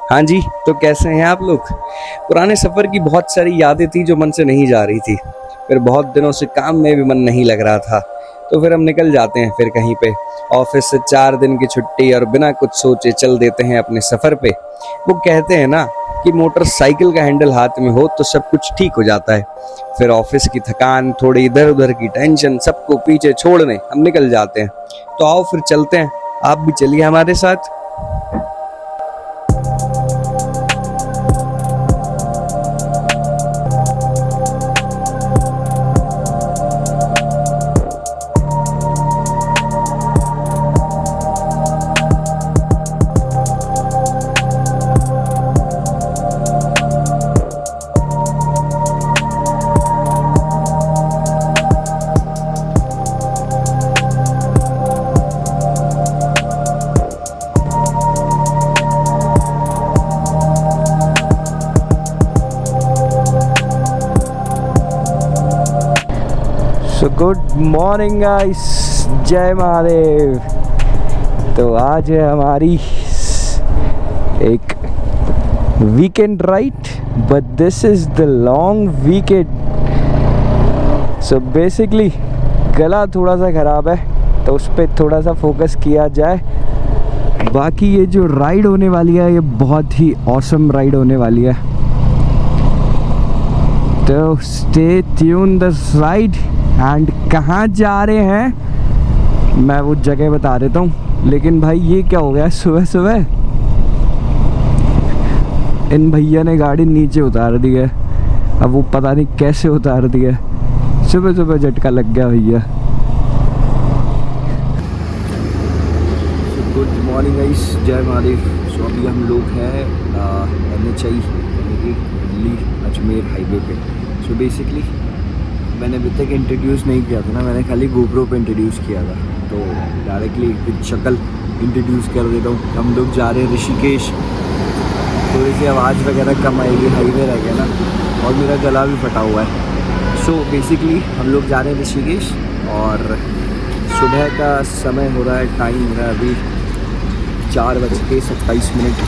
हाँ जी, तो कैसे हैं आप लोग? पुराने सफ़र की बहुत सारी यादें थी जो मन से नहीं जा रही थी। फिर बहुत दिनों से काम में भी मन नहीं लग रहा था। तो फिर हम निकल जाते हैं फिर कहीं पे। ऑफिस से 4 दिन की छुट्टी और बिना कुछ सोचे चल देते हैं अपने सफ़र पे। वो कहते हैं ना कि मोटरसाइकिल का हैंडल हाथ में हो तो सब कुछ ठीक हो जाता है। फिर ऑफिस की थकान, थोड़ी इधर-उधर की टेंशन सबको पीछे छोड़ने हम निकल जाते हैं। तो आओ फिर चलते हैं। आप भी चलिए हमारे साथ। सो गुड मॉर्निंग गाइस, जय महादेव। तो आज है हमारी एक weekend ride, but this is the long weekend. So basically गला थोड़ा सा ख़राब है तो उस पर थोड़ा सा फोकस किया जाए। बाकी ये जो राइड होने वाली है ये बहुत ही ऑसम राइड होने वाली है। तो stay tune the ride. And कहाँ जा रहे हैं मैं वो जगह बता देता हूँ। लेकिन भाई ये क्या हो गया, सुबह सुबह इन भैया ने गाड़ी नीचे उतार दी है। अब वो पता नहीं कैसे उतार दी है, सुबह सुबह झटका लग गया भैया। गुड मॉर्निंग गाइस, जय महादेव। सो अभी हम लोग हैं NHI यानी कि दिल्ली अजमेर हाईवे पे। सो बेसिकली मैंने अभी तक इंट्रोड्यूस नहीं किया था ना, मैंने खाली GoPro पे इंट्रोड्यूस किया था। तो डायरेक्टली विद शक्ल इंट्रोड्यूस कर देता हूँ। हम लोग जा रहे हैं ऋषिकेश। थोड़ी सी आवाज़ वगैरह कम आएगी, हाईवे रह गया ना, और मेरा गला भी फटा हुआ है। सो बेसिकली हम लोग जा रहे हैं ऋषिकेश और सुबह का समय हो रहा है, टाइम हो रहा है अभी 4:27।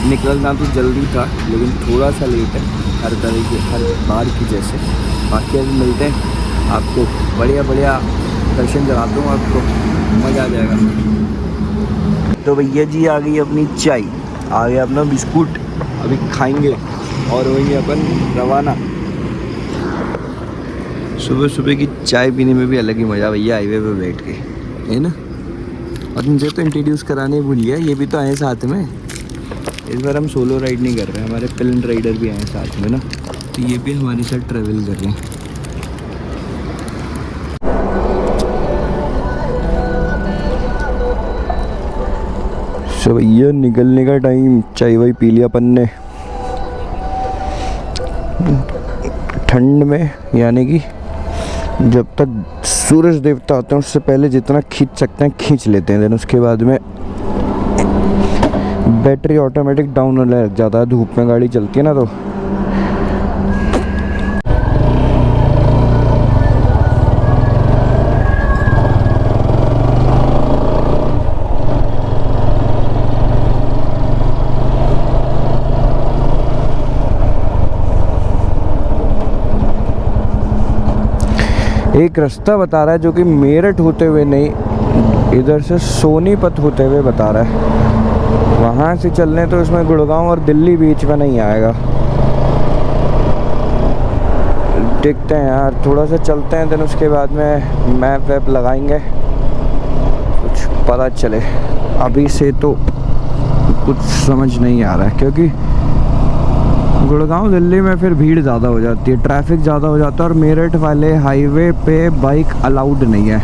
निकलना तो जल्दी था लेकिन थोड़ा सा लेट है, हर बार की जैसे। बाकी अभी मिलते हैं आपको, बढ़िया बढ़िया दर्शन कराता हूँ आपको, मज़ा आ जाएगा। तो भैया जी आ गई अपनी चाय, आ गया अपना बिस्कुट, अभी खाएंगे और वही अपन रवाना। सुबह सुबह की चाय पीने में भी अलग ही मज़ा भैया, हाईवे पे बैठ के, है ना। और मुझे तो इंट्रोड्यूस कराने भूल गया, ये भी तो आए साथ में। इस बार हम सोलो राइड नहीं कर रहे हैं, हमारे पिलन राइडर भी आए साथ में ना, तो ये भी हमारे साथ ट्रैवल कर रहे हैं। सो भैया निकलने का टाइम, चाय वाई पी लिया अपन ने ठंड में, यानी कि जब तक सूरज देवता आते हैं उससे पहले जितना खींच सकते हैं खींच लेते हैं। देन उसके बाद में बैटरी ऑटोमेटिक डाउन होने लग जाता है, धूप में गाड़ी चलती है ना। तो एक रास्ता बता रहा है जो कि मेरठ होते हुए नहीं, इधर से सोनीपत होते हुए बता रहा है। वहाँ से चलने तो इसमें गुड़गांव और दिल्ली बीच में नहीं आएगा। देखते हैं यार, थोड़ा सा चलते हैं, दिन उसके बाद में मैप वैप लगाएंगे, कुछ पता चले। अभी से तो कुछ समझ नहीं आ रहा है, क्योंकि गुड़गांव दिल्ली में फिर भीड़ ज़्यादा हो जाती है, ट्रैफिक ज़्यादा हो जाता है, और मेरठ वाले हाईवे पे बाइक अलाउड नहीं है।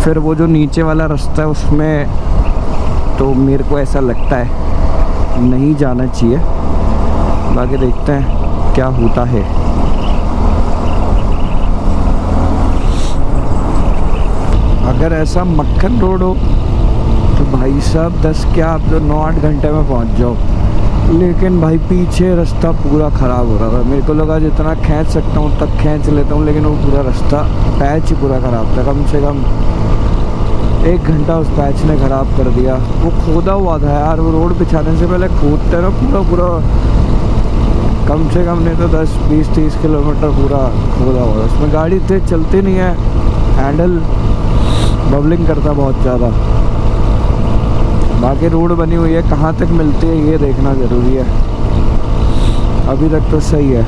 फिर वो जो नीचे वाला रास्ता है उसमें तो मेरे को ऐसा लगता है नहीं जाना चाहिए। बाकी देखते हैं क्या होता है। अगर ऐसा मक्खन रोड हो तो भाई साहब 10 क्या आप तो 9-8 घंटे में पहुंच जाओ। लेकिन भाई पीछे रास्ता पूरा ख़राब हो रहा था, मेरे को लगा जितना खींच सकता हूँ तक खींच लेता हूँ, लेकिन वो पूरा रास्ता पैच पूरा ख़राब था। कम से कम 1 घंटा उस पैच ने ख़राब कर दिया। वो खोदा हुआ था यार, वो रोड बिछाने से पहले खोदते ना पूरा कम से कम नहीं तो 10-20-30 किलोमीटर पूरा खोदा हुआ। उसमें गाड़ी तेज चलती नहीं है, हैंडल बबलिंग करता बहुत ज़्यादा। बाकी रोड बनी हुई है, कहाँ तक मिलती है ये देखना ज़रूरी है। अभी तक तो सही है।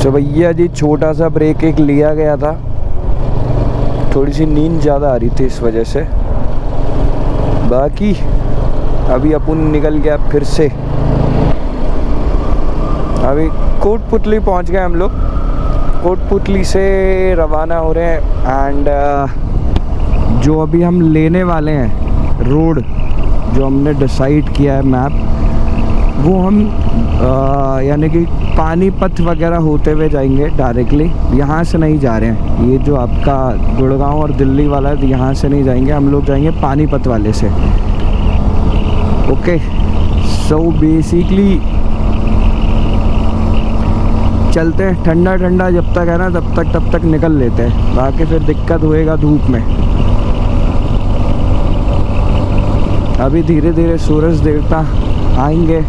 तो भैया जी छोटा सा ब्रेक एक लिया गया था, थोड़ी सी नींद ज़्यादा आ रही थी इस वजह से। बाकी अभी अपन निकल गया फिर से। अभी कोटपुतली पहुंच गए हम लोग। कोटपुतली से रवाना हो रहे हैं एंड जो अभी हम लेने वाले हैं रोड, जो हमने डिसाइड किया है मैप, वो हम यानी कि पानीपत वगैरह होते हुए जाएंगे डायरेक्टली। यहाँ से नहीं जा रहे हैं, ये जो आपका गुड़गांव और दिल्ली वाला है यहाँ से नहीं जाएंगे, हम लोग जाएंगे पानीपत वाले से। ओके, सो बेसिकली चलते हैं। ठंडा ठंडा जब तक है ना तब तक निकल लेते हैं, बाकी फिर दिक्कत होएगा धूप में। अभी धीरे धीरे सूरज देवता आएंगे।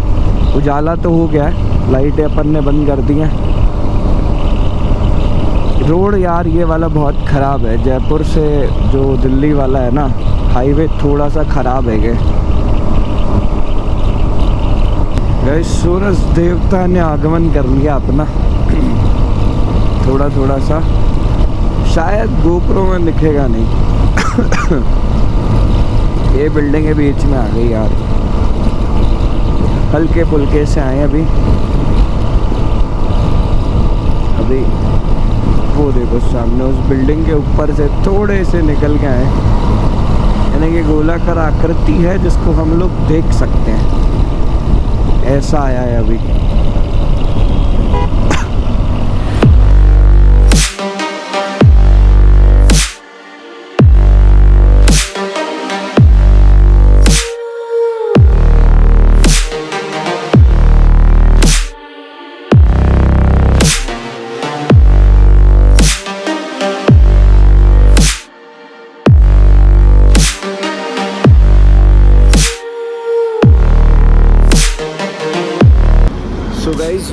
उजाला तो हो गया है, लाइटें अपन ने बंद कर दी हैं। रोड यार ये वाला बहुत ख़राब है, जयपुर से जो दिल्ली वाला है ना हाईवे थोड़ा सा ख़राब है। गए सूरज देवता ने आगमन कर लिया अपना। थोड़ा सा शायद गोप्रो में दिखेगा नहीं। ये बिल्डिंग के बीच में आ गई यार, हल्के फुल्के से आए अभी वो देखो सामने उस बिल्डिंग के ऊपर से थोड़े से निकल के आए, यानी कि गोलाकार आकृति है जिसको हम लोग देख सकते हैं, ऐसा आया है अभी।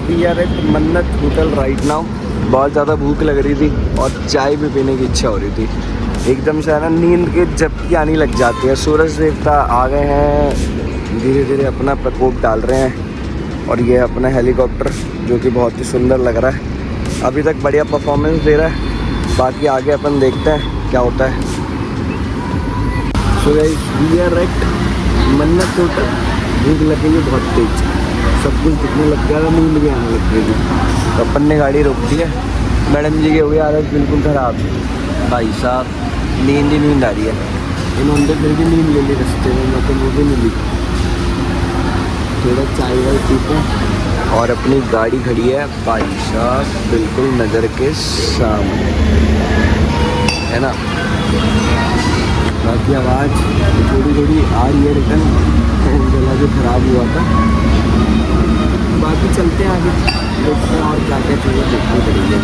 We are at Mannat hotel right now. बहुत ज़्यादा भूख लग रही थी और चाय भी पीने की इच्छा हो रही थी। एकदम से है ना नींद के झपकी आने लग जाती है। सूरज देवता आ गए हैं, धीरे धीरे अपना प्रकोप डाल रहे हैं। और ये अपना हेलीकॉप्टर जो कि बहुत ही सुंदर लग रहा है, अभी तक बढ़िया परफॉर्मेंस दे रहा है। बाकी आगे अपन देखते हैं क्या होता है। So guys we are at Mannat hotel. भूख लगेगी बहुत तेज, सब कुछ दिखने लग गया था, नींद भी आने लग गई थी, तो अपन ने गाड़ी रोक दी है। मैडम जी की हो गई हालत बिल्कुल ख़राब, भाई साहब नींद आ रही है। इन्होंने फिर भी नींद ले ली रास्ते में, मैं तो मुझे नहीं ली। थोड़ा चाय वाय पीते हैं और अपनी गाड़ी खड़ी है भाई साहब बिल्कुल नज़र के सामने, है ना। बाकी आवाज़ थोड़ी आ रही है, रिटर्न गला जो ख़राब हुआ था। बाकी चलते हैं आगे, देखते हैं और क्या क्या चीज़ें देखनी पड़ेगी।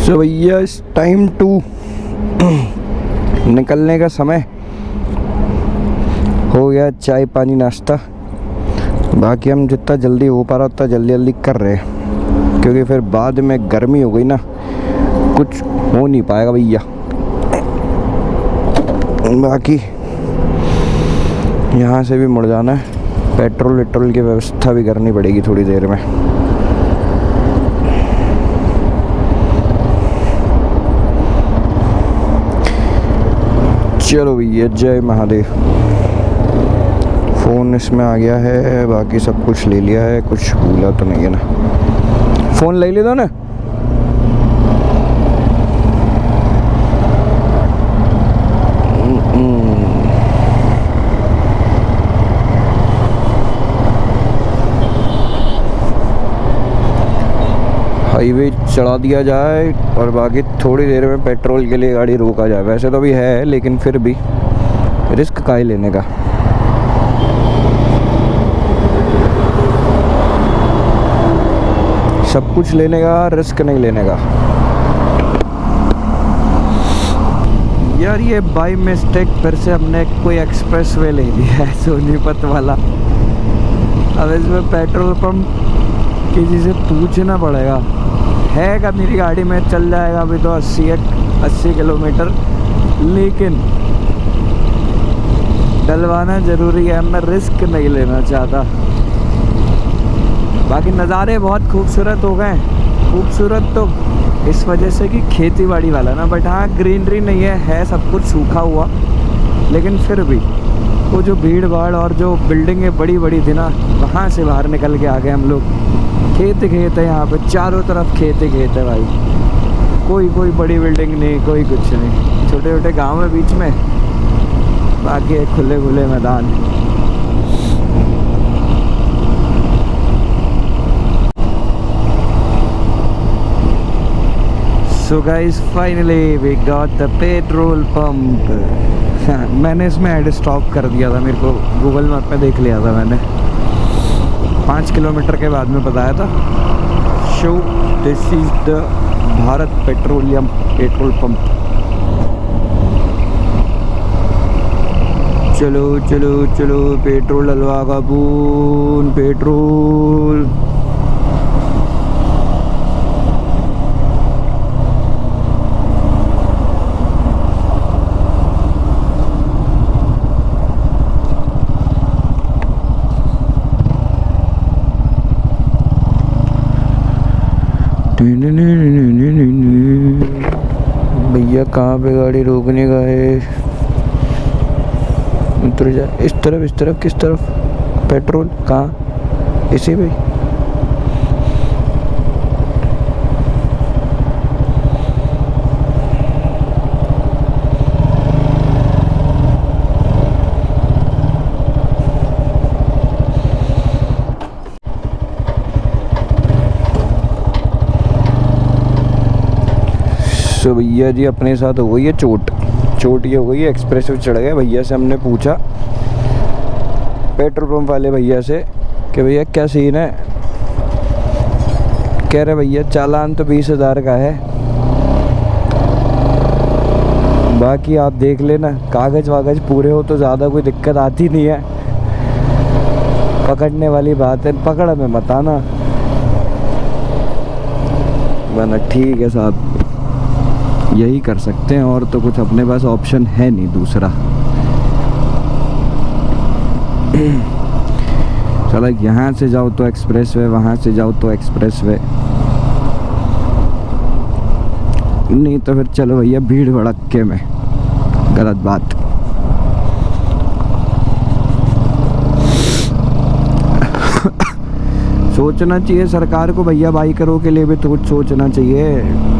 सो भैया इस टाइम टू निकलने का समय हो गया। चाय पानी नाश्ता, बाकी हम जितना जल्दी हो पा रहा उतना जल्दी कर रहे हैं, क्योंकि फिर बाद में गर्मी हो गई ना, कुछ हो नहीं पाएगा भैया। बाकी यहाँ से भी मुड़ जाना है, पेट्रोल वेट्रोल की व्यवस्था भी करनी पड़ेगी थोड़ी देर में। चलो भैया जय महादेव। फ़ोन इसमें आ गया है, बाकी सब कुछ ले लिया है, कुछ भूला तो नहीं है ना। फ़ोन ले लिया ना। हाईवे चढ़ा दिया जाए और बाकी थोड़ी देर में पेट्रोल के लिए गाड़ी रोका जाए। वैसे तो अभी है, लेकिन फिर भी रिस्क काहे लेने का। सब कुछ लेने का, रिस्क नहीं लेने का। यार ये बाई मिस्टेक फिर से हमने कोई एक्सप्रेस वे ले लिया है, सोनीपत वाला। अब इसमें पेट्रोल पंप किसी से पूछना पड़ेगा है क्या मेरी गाड़ी में, चल जाएगा अभी तो 80 किलोमीटर, लेकिन डलवाना ज़रूरी है। मैं रिस्क नहीं लेना चाहता। बाकी नज़ारे बहुत खूबसूरत हो गए। खूबसूरत तो इस वजह से कि खेती बाड़ी वाला ना, बट हाँ ग्रीनरी नहीं है सब कुछ सूखा हुआ, लेकिन फिर भी वो जो भीड़ भाड़ और जो बिल्डिंगें बड़ी बड़ी थी ना, वहाँ से बाहर निकल के आ गए हम लोग। खेत है यहाँ पे, चारों तरफ खेत है भाई। कोई बड़ी बिल्डिंग नहीं, कोई कुछ नहीं, छोटे छोटे गाँव है बीच में, बाकी खुले खुले मैदान। So guys, finally we got the petrol pump. मैंने इसमें ऐड स्टॉप कर दिया था, मेरे को गूगल मैप में देख लिया था मैंने, 5 किलोमीटर के बाद में बताया था। Show this is the Bharat petroleum petrol pump. चलो चलो चलो, पेट्रोल डलवा का बून, पेट्रोल। भैया कहाँ पे गाड़ी रोकने का है? उतर जा। इस तरफ किस तरफ? पेट्रोल कहाँ? इसी पे। तो भैया जी अपने साथ हो गई है चोट ये हो गई है। एक्सप्रेस वे चढ़ गए। भैया से हमने पूछा, पेट्रोल पंप वाले भैया से, कि भैया क्या सीन है? कह रहे भैया चालान तो 20,000 का है, बाकी आप देख लेना, कागज़ वागज पूरे हो तो ज़्यादा कोई दिक्कत आती नहीं है। पकड़ने वाली बात है, पकड़ में मत आना। मैंने ठीक है साहब, यही कर सकते हैं, और तो कुछ अपने पास ऑप्शन है नहीं दूसरा। चलो यहाँ से जाओ तो एक्सप्रेस वे, वहाँ से जाओ तो एक्सप्रेस वे, नहीं तो फिर चलो भैया भीड़ भड़क्के में, गलत बात। सोचना चाहिए सरकार को भैया, बाइकरों के लिए भी तो कुछ सोचना चाहिए।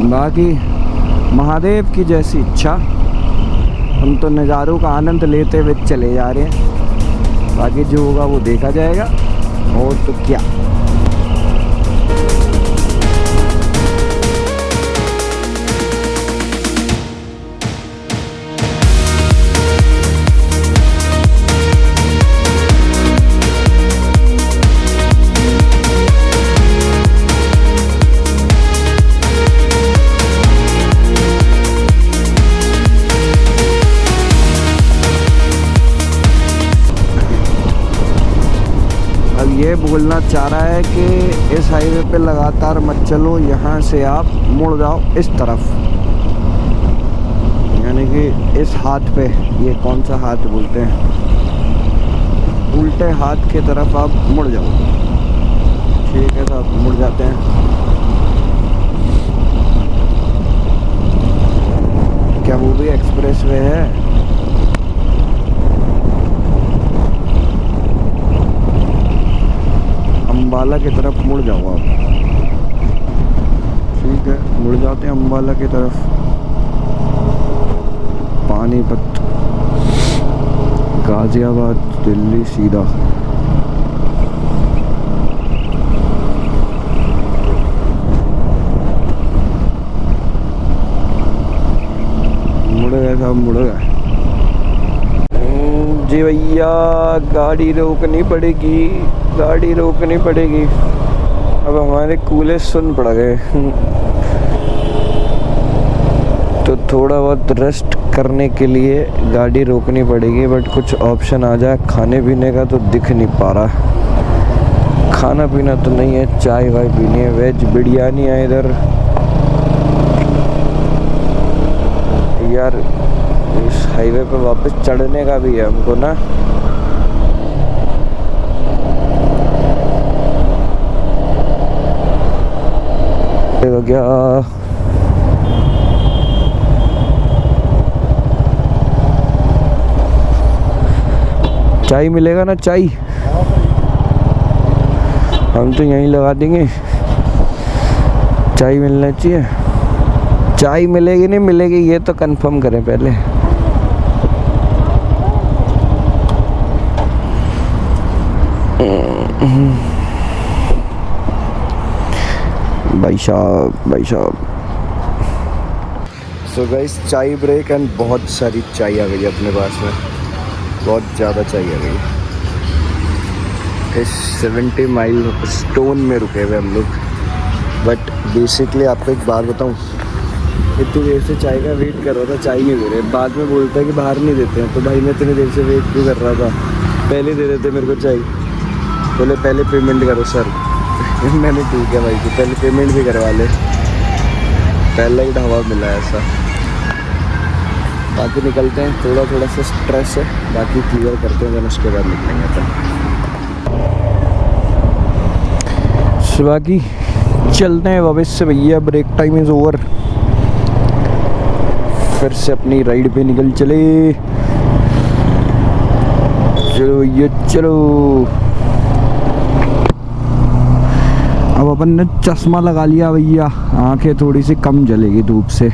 बाकी महादेव की जैसी इच्छा, हम तो नज़ारों का आनंद लेते हुए चले जा रहे हैं। बाकी जो होगा वो देखा जाएगा, और तो क्या। ये बोलना चाह रहा है कि इस हाईवे पे लगातार मत चलो, यहाँ से आप मुड़ जाओ इस तरफ, यानी कि इस हाथ पे, ये कौन सा हाथ बोलते हैं, उल्टे हाथ की तरफ आप मुड़ जाओ। ठीक है साहब, मुड़ जाते हैं। क्या वो भी एक्सप्रेस वे है? अम्बाला की तरफ मुड़ जाओ आप। ठीक ठीक है, मुड़ जाते हैं अम्बाला की तरफ। पानीपत, गाजियाबाद, दिल्ली सीधा। मुड़ गए साहब, मुड़ गए जी भैया। गाड़ी रोकनी पड़ेगी, गाड़ी रोकनी पड़ेगी। अब हमारे कूले सुन पड़ गए तो थोड़ा बहुत रेस्ट करने के लिए गाड़ी रोकनी पड़ेगी। बट कुछ ऑप्शन आ जाए खाने पीने का तो दिख नहीं पा रहा। खाना पीना तो नहीं है, चाय वाय पीनी है। वेज बिरयानी है इधर यार। इस हाईवे पे वापस चढ़ने का भी है हमको ना। क्या चाय मिलेगा ना? चाय हम तो यहीं लगा देंगे। चाय मिलना चाहिए। चाय मिलेगी नहीं मिलेगी ये तो कंफर्म करें पहले। भाई साहब। सो गाइस, चाय ब्रेक एंड बहुत सारी चाय आ गई है अपने पास में। बहुत ज़्यादा चाय आ गई। इस 70 माइल स्टोन में रुके हुए हम लोग। बट बेसिकली आपको एक बात बताऊं, इतनी देर से चाय का वेट कर रहा था, चाय नहीं दे रहे। बाद में बोलता है कि बाहर नहीं देते हैं। तो भाई मैं इतनी देर से वेट क्यों कर रहा था? पहले दे देते मेरे को चाय। बोले पहले पेमेंट करो सर। मैंने ठीक है भाई, तो पहले पेमेंट भी करवा ले। पहला ही ढाबा मिला है ऐसा। बाकी निकलते हैं, थोड़ा सा स्ट्रेस है, बाकी क्लियर करते हैं, देन उसके बाद निकलेंगे अपन। बाकी चलते हैं वापस से भैया, ब्रेक टाइम इज़ ओवर। फिर से अपनी राइड पे निकल चले। चलो भैया चलो। अब अपन ने चश्मा लगा लिया भैया, आंखें थोड़ी सी कम जलेगी धूप से।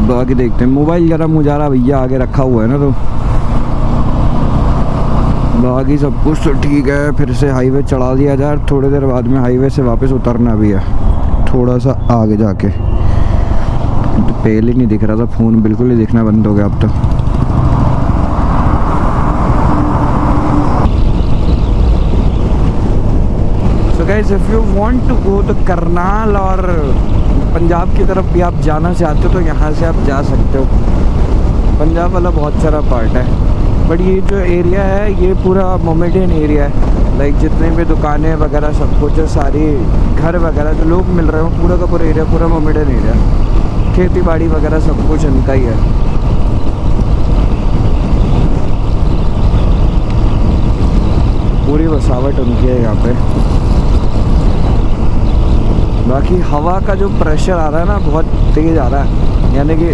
बाकी देखते हैं। मोबाइल गर्म हो जा रहा भैया, आगे रखा हुआ है ना, तो बाकी सब कुछ तो ठीक है। फिर से हाईवे चढ़ा दिया जाए, थोड़ी देर बाद में हाईवे से वापस उतरना भी है, थोड़ा सा आगे जाके। तो पहले नहीं दिख रहा था फ़ोन, बिल्कुल ही दिखना बंद हो गया अब तो। So guys, if you want to go तो करनाल और पंजाब की तरफ भी आप जाना चाहते हो तो यहाँ से आप जा सकते हो। पंजाब वाला बहुत सारा पार्ट है, बट ये जो एरिया है ये पूरा मोमेडियन एरिया है। लाइक जितने भी दुकानें वगैरह सब कुछ है, सारी घर वगैरह जो लोग मिल रहे हो, पूरा का पूरा एरिया पूरा मोमेडियन एरिया। खेती बाड़ी वगैरह सब कुछ इनका ही है। पूरी बसावट उनकी है यहाँ पे। बाकी हवा का जो प्रेशर आ रहा है ना, बहुत तेज़ आ रहा है। यानी कि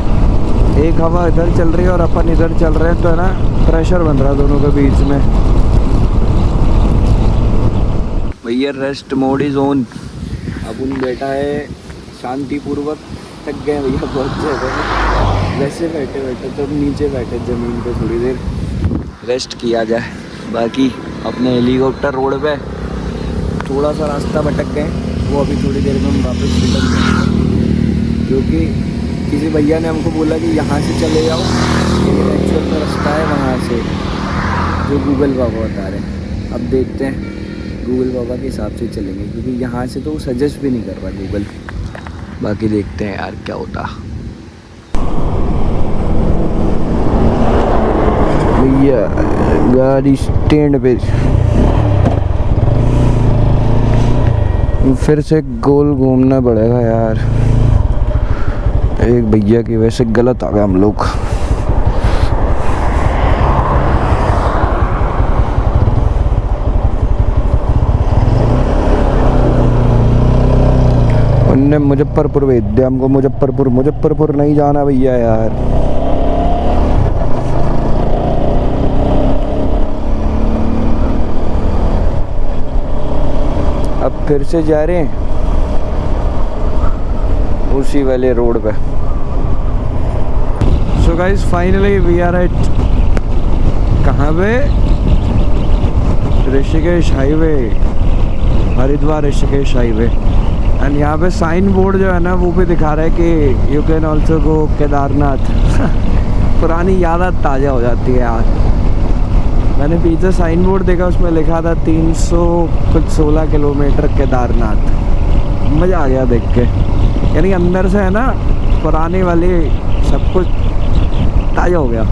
एक हवा इधर चल रही है और अपन इधर चल रहे हैं, तो है ना प्रेशर बन रहा है दोनों के बीच में। भैया रेस्ट मोड इज ऑन। अब उन बैठा है शांतिपूर्वक। थक गए भैया बहुत ज़्यादा। वैसे बैठे बैठे तो नीचे बैठे ज़मीन पे, थोड़ी देर रेस्ट किया जाए। बाकी अपने हेलीकॉप्टर रोड पे थोड़ा सा रास्ता भटक गए, वो अभी थोड़ी देर में हम वापस निकल जाएंगे। क्योंकि किसी भैया ने हमको बोला कि यहाँ से चले जाओ, लेकिन एक्चुअल में रास्ता है वहाँ से, जो गूगल बाबा बता रहे हैं। अब देखते हैं, गूगल बाबा के हिसाब से चलेंगे, क्योंकि यहाँ से तो वो सजेस्ट भी नहीं कर रहा गूगल। बाकी देखते हैं यार क्या होता। भैया गाड़ी स्टैंड पे फिर से गोल घूमना पड़ेगा यार। एक भैया की वजह से गलत आ गए हम लोग। उनने मुजफ्फरपुर भेज दिया हमको। मुजफ्फरपुर नहीं जाना भैया यार। अब फिर से जा रहे हैं उसी वाले रोड पे। So guys finally we are at कहाँ पे, Rishikesh highway, Haridwar Rishikesh highway. And यहाँ पे साइन बोर्ड जो है ना वो भी दिखा रहा है कि you can also go Kedarnath. पुरानी यादें ताज़ा हो जाती है यार। मैंने पीछे साइन बोर्ड देखा, उसमें लिखा था 316 किलोमीटर केदारनाथ। मज़ा आ गया देख के, यानी अंदर से है ना पुरानी वाली सब कुछ ताज़ा हो गया।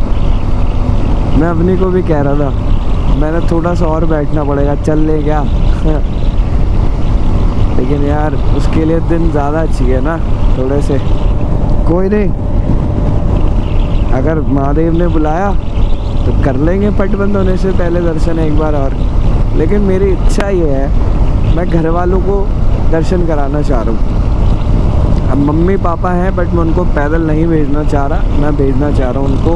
मैं अपनी को भी कह रहा था मैंने थोड़ा सा और बैठना पड़ेगा, चल ले क्या। लेकिन यार उसके लिए दिन ज़्यादा चाहिए ना थोड़े से। कोई नहीं, अगर महादेव ने बुलाया तो कर लेंगे पट बंद होने से पहले दर्शन एक बार और। लेकिन मेरी इच्छा ये है, मैं घर वालों को दर्शन कराना चाह रहा हूँ। अब मम्मी पापा हैं बट मैं उनको पैदल नहीं भेजना चाह रहा, मैं भेजना चाह रहा हूँ उनको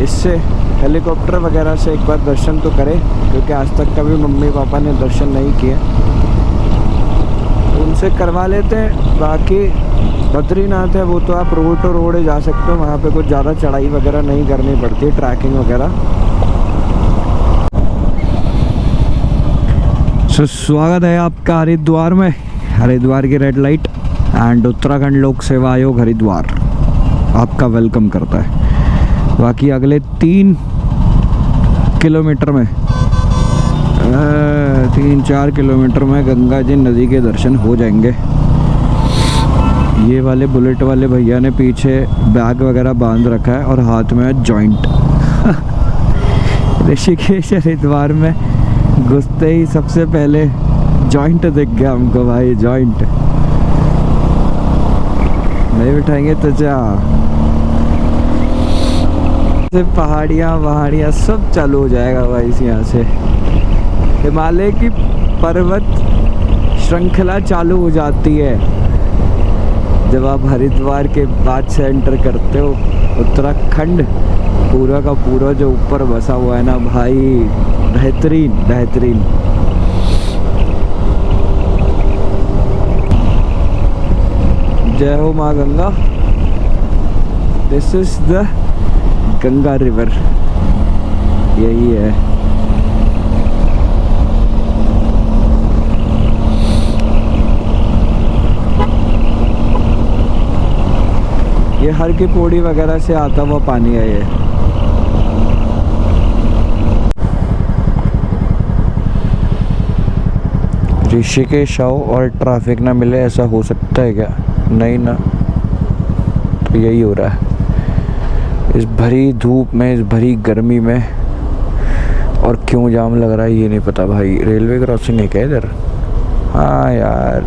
इससे हेलीकॉप्टर वगैरह से एक बार दर्शन तो करें, क्योंकि आज तक कभी मम्मी पापा ने दर्शन नहीं किए। उनसे करवा लेते हैं। बाकी बद्रीनाथ है वो तो आप रोड टू रोड जा सकते हो, वहाँ पे कुछ ज़्यादा चढ़ाई वगैरह नहीं करनी पड़ती, ट्रैकिंग वगैरह। सो स्वागत है आपका हरिद्वार में, हरिद्वार की रेड लाइट एंड उत्तराखंड लोक सेवा आयोग हरिद्वार आपका वेलकम करता है। बाकी अगले 3 किलोमीटर में 3-4 किलोमीटर में गंगा जी नदी के दर्शन हो जाएंगे। ये वाले बुलेट वाले भैया ने पीछे बैग वगैरह बांध रखा है और हाथ में है जॉइंट। ऋषिकेश हरिद्वार में घुसते ही सबसे पहले जॉइंट दिख गया हमको भाई, जॉइंट नहीं बिठाएंगे तो जा। पहाड़ियाँ सब चालू हो जाएगा भाई यहाँ से। हिमालय की पर्वत श्रृंखला चालू हो जाती है जब आप हरिद्वार के बाद से एंटर करते हो। उत्तराखंड पूरा का पूरा जो ऊपर बसा हुआ है ना भाई, बेहतरीन बेहतरीन। जय हो माँ Ganga. This is the Ganga river, यही है। ये हर की पौड़ी वगैरह से आता हुआ पानी है ये। ऋषिकेश आओ और ट्रैफिक ना मिले, ऐसा हो सकता है क्या? नहीं ना, तो यही हो रहा है इस भरी धूप में, इस भरी गर्मी में। और क्यों जाम लग रहा है ये नहीं पता भाई। रेलवे क्रॉसिंग है क्या इधर? हाँ यार,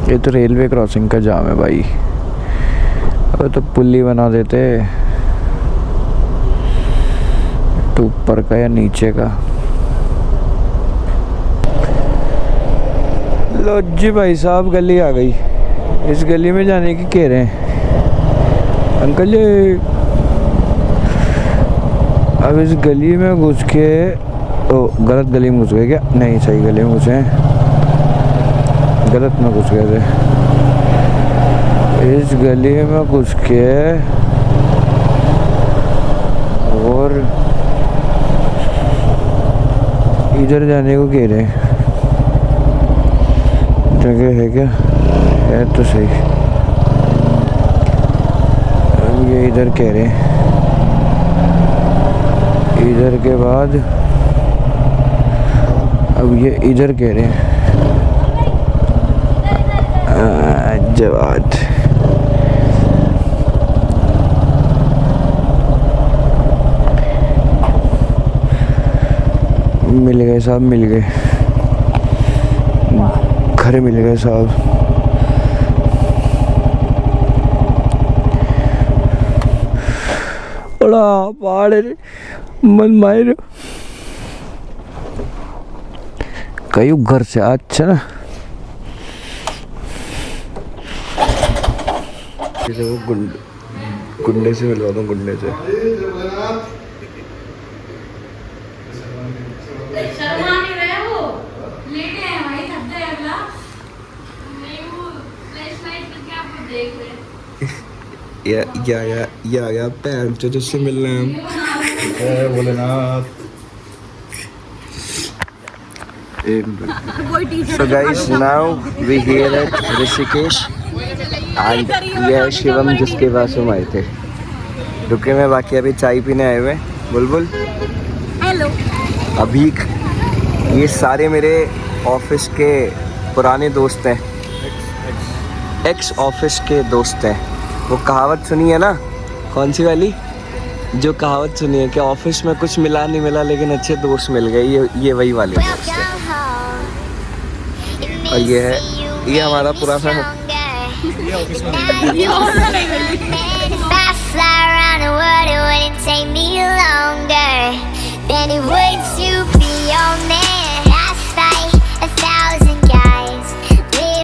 ये तो रेलवे क्रॉसिंग का जाम है भाई। अब तो पुली बना देते तो ऊपर का या नीचे का। लो जी भाई साहब, गली आ गई। इस गली में जाने की कह रहे हैं अंकल जी। अब इस गली में घुस के, ओ गलत गली में घुस गए क्या? नहीं, सही गली में घुसे हैं, गलत में घुस गए थे। इस गली में घुस के और इधर जाने को कह रहे हैं। जगह है क्या? है तो सही। अब ये इधर कह रहे हैं, इधर के बाद अब ये इधर कह रहे हैं। जवाब मिल गए साहब, मिल गए, घर मिल गए साहब। बड़ा पहाड़ मन मार कई घर से अच्छा ना। वो गुंडे से मिलवा दूँ, गुंडे से। या पैर तो जिससे मिलना है Bholenath. So guys, now we here at Rishikesh and ये है शिवम जिसके पास हम आए थे। रुके में बाकी अभी चाय पीने आए हुए। बुलबुल हेलो। अभी ये सारे मेरे ऑफिस के पुराने दोस्त हैं, एक्स ऑफिस के दोस्त हैं। वो कहावत सुनी है ना, कौन सी वाली, जो कहावत सुनी है कि ऑफिस में कुछ मिला नहीं मिला लेकिन अच्छे दोस्त मिल गए, ये वही वाले दोस्त हैं। और ये हमारा पुराना Then it would to be your man.